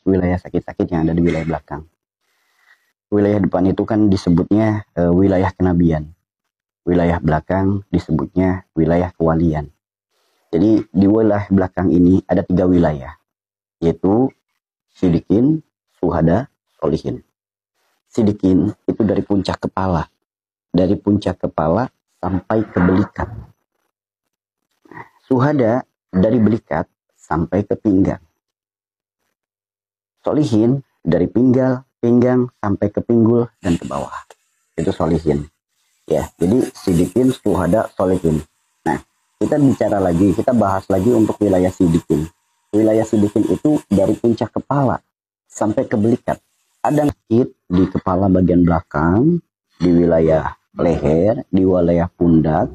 wilayah sakit-sakit yang ada di wilayah belakang. Wilayah depan itu kan disebutnya wilayah kenabian. Wilayah belakang disebutnya wilayah kewalian. Jadi di wilayah belakang ini ada 3 wilayah, yaitu sidikin, syuhada, sholihin. Sidikin itu dari puncak kepala. Dari puncak kepala sampai ke belikat. Syuhada dari belikat sampai ke pinggang. Sholihin dari pinggang sampai ke pinggul dan ke bawah. Itu sholihin. Ya, jadi sidikin, syuhada, sholihin. Nah, kita bicara lagi, kita bahas lagi untuk wilayah sidikin. Wilayah sidikin itu dari puncak kepala sampai ke belikat. Ada sakit di kepala bagian belakang, di wilayah leher, di wilayah pundak,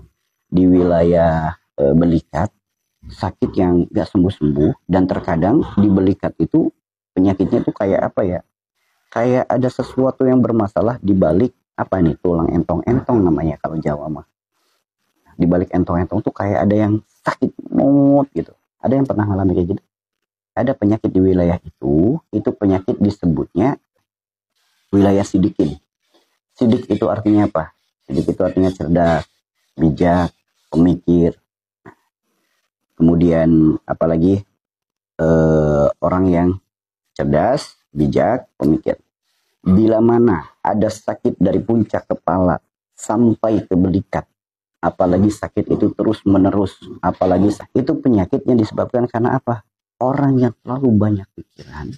di wilayah belikat, sakit yang gak sembuh-sembuh, dan terkadang di belikat itu penyakitnya tuh kayak apa ya? Kayak ada sesuatu yang bermasalah di balik apa nih, tulang entong-entong namanya kalau Jawa mah. Di balik entong-entong tuh kayak ada yang sakit mut gitu. Ada yang pernah ngalami kayak gitu? Ada penyakit di wilayah itu penyakit disebutnya wilayah sidikin. Sidik itu artinya apa? Sidik itu artinya cerdas, bijak, pemikir. Kemudian apalagi orang yang cerdas, bijak, pemikir. Bila mana ada sakit dari puncak kepala sampai ke belikat, apalagi sakit itu terus menerus, apalagi itu penyakitnya disebabkan karena apa? Orang yang terlalu banyak pikiran,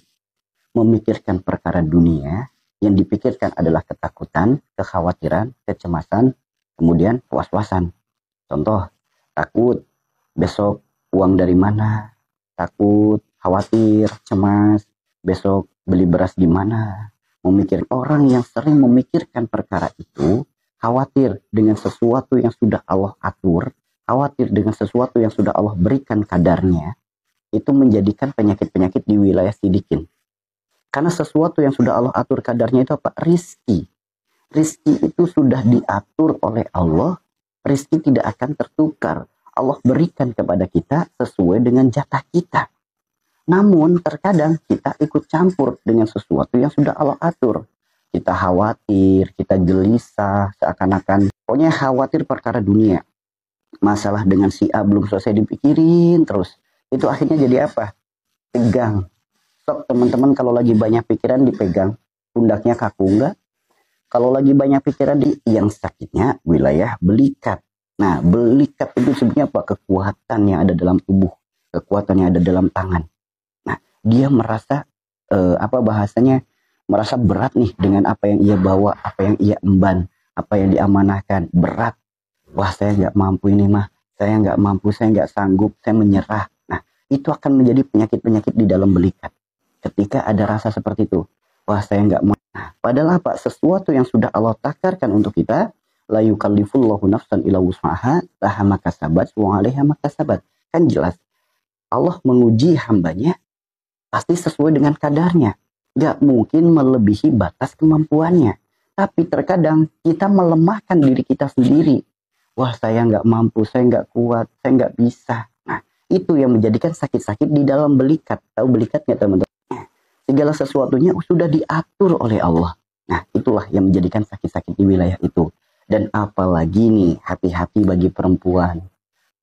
memikirkan perkara dunia, yang dipikirkan adalah ketakutan, kekhawatiran, kecemasan, kemudian was-wasan. Contoh, takut besok uang dari mana, takut, khawatir, cemas, besok beli beras di mana. Memikir orang yang sering memikirkan perkara itu, khawatir dengan sesuatu yang sudah Allah atur, khawatir dengan sesuatu yang sudah Allah berikan kadarnya, itu menjadikan penyakit-penyakit di wilayah sidikin. Karena sesuatu yang sudah Allah atur kadarnya itu apa? Rizki. Rizki itu sudah diatur oleh Allah, rizki tidak akan tertukar. Allah berikan kepada kita sesuai dengan jatah kita. Namun terkadang kita ikut campur dengan sesuatu yang sudah Allah atur. Kita khawatir, kita gelisah, seakan-akan pokoknya khawatir perkara dunia. Masalah dengan si A belum selesai dipikirin terus. Itu akhirnya jadi apa? Tegang. Sok teman-teman kalau lagi banyak pikiran dipegang. Pundaknya kaku enggak? Kalau lagi banyak pikiran yang sakitnya wilayah belikat. Nah, belikat itu sebenarnya apa? Kekuatan yang ada dalam tubuh. Kekuatan yang ada dalam tangan. Dia merasa bahasanya merasa berat nih dengan apa yang ia bawa, apa yang ia emban, apa yang diamanahkan, berat. Wah, saya nggak mampu ini mah, saya nggak mampu, saya nggak sanggup, saya menyerah. Nah, itu akan menjadi penyakit-penyakit di dalam belikat. Ketika ada rasa seperti itu, wah saya nggak mau. Nah, padahal apa? Sesuatu yang sudah Allah takarkan untuk kita, la yukallifullahu nafsan illa wus'aha, laha ma kasabat wa 'alaiha ma kasabat. Kan jelas Allah menguji hambanya pasti sesuai dengan kadarnya. Gak mungkin melebihi batas kemampuannya. Tapi terkadang kita melemahkan diri kita sendiri. Wah, saya gak mampu, saya gak kuat, saya gak bisa. Nah, itu yang menjadikan sakit-sakit di dalam belikat. Tahu belikat gak teman-teman? Segala sesuatunya sudah diatur oleh Allah. Nah, itulah yang menjadikan sakit-sakit di wilayah itu. Dan apalagi nih, hati-hati bagi perempuan.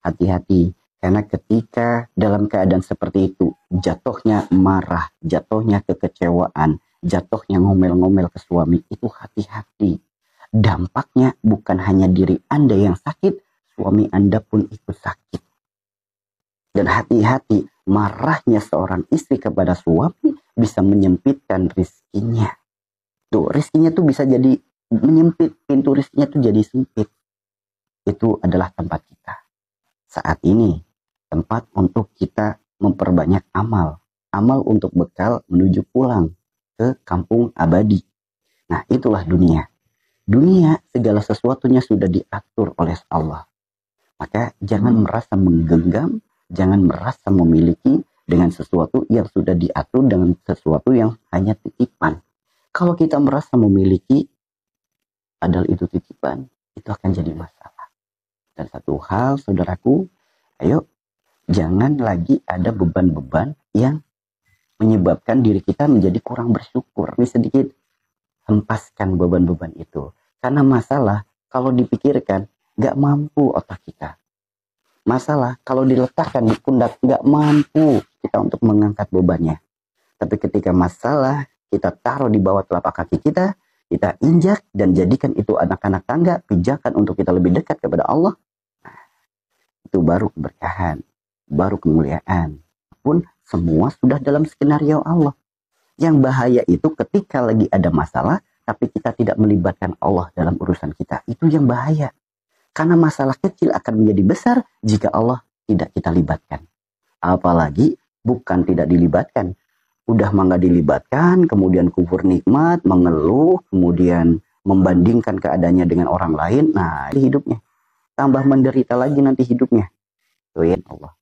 Hati-hati. Karena ketika dalam keadaan seperti itu, jatuhnya marah, jatuhnya kekecewaan, jatuhnya ngomel-ngomel ke suami, itu hati-hati. Dampaknya bukan hanya diri Anda yang sakit, suami Anda pun ikut sakit. Dan hati-hati, marahnya seorang istri kepada suami bisa menyempitkan rizkinya. Tuh, rizkinya tuh bisa jadi menyempit, pintu rizkinya tuh jadi sempit. Itu adalah tempat kita. Saat ini, tempat untuk kita memperbanyak amal. Amal untuk bekal menuju pulang ke kampung abadi. Nah, itulah dunia. Dunia segala sesuatunya sudah diatur oleh Allah. Maka jangan merasa menggenggam, jangan merasa memiliki dengan sesuatu yang sudah diatur, dengan sesuatu yang hanya titipan. Kalau kita merasa memiliki, padahal itu titipan, itu akan jadi masalah. Dan satu hal, saudaraku, ayo, jangan lagi ada beban-beban yang menyebabkan diri kita menjadi kurang bersyukur. Ini sedikit hempaskan beban-beban itu. Karena masalah kalau dipikirkan gak mampu otak kita. Masalah kalau diletakkan di pundak gak mampu kita untuk mengangkat bebannya. Tapi ketika masalah kita taruh di bawah telapak kaki kita injak dan jadikan itu anak-anak tangga, pijakan untuk kita lebih dekat kepada Allah. Itu baru keberkahan, baru kemuliaan. Pun semua sudah dalam skenario Allah. Yang bahaya itu ketika lagi ada masalah, tapi kita tidak melibatkan Allah dalam urusan kita. Itu yang bahaya. Karena masalah kecil akan menjadi besar jika Allah tidak kita libatkan. Apalagi bukan tidak dilibatkan. Udah mangga dilibatkan, kemudian kufur nikmat, mengeluh, kemudian membandingkan keadaannya dengan orang lain. Nah, hidupnya. Tambah menderita lagi nanti hidupnya. Doain Allah.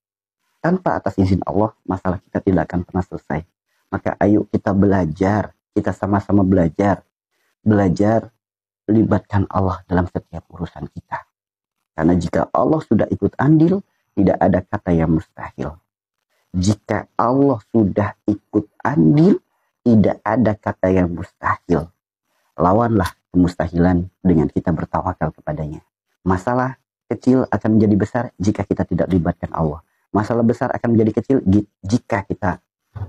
Tanpa atas izin Allah, masalah kita tidak akan pernah selesai. Maka ayo kita belajar. Kita sama-sama belajar. Belajar libatkan Allah dalam setiap urusan kita. Karena jika Allah sudah ikut andil, tidak ada kata yang mustahil. Jika Allah sudah ikut andil, tidak ada kata yang mustahil. Lawanlah kemustahilan dengan kita bertawakal kepadanya. Masalah kecil akan menjadi besar jika kita tidak libatkan Allah. Masalah besar akan menjadi kecil jika kita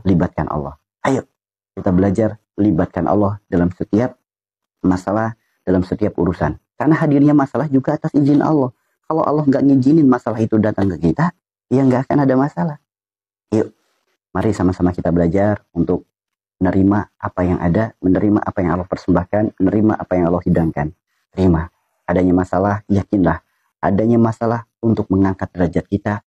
libatkan Allah. Ayo kita belajar libatkan Allah dalam setiap masalah, dalam setiap urusan. Karena hadirnya masalah juga atas izin Allah. Kalau Allah nggak ngizinin masalah itu datang ke kita, ya nggak akan ada masalah. Yuk, mari sama-sama kita belajar untuk menerima apa yang ada, menerima apa yang Allah persembahkan, menerima apa yang Allah hidangkan. Terima. Adanya masalah, yakinlah. Adanya masalah untuk mengangkat derajat kita,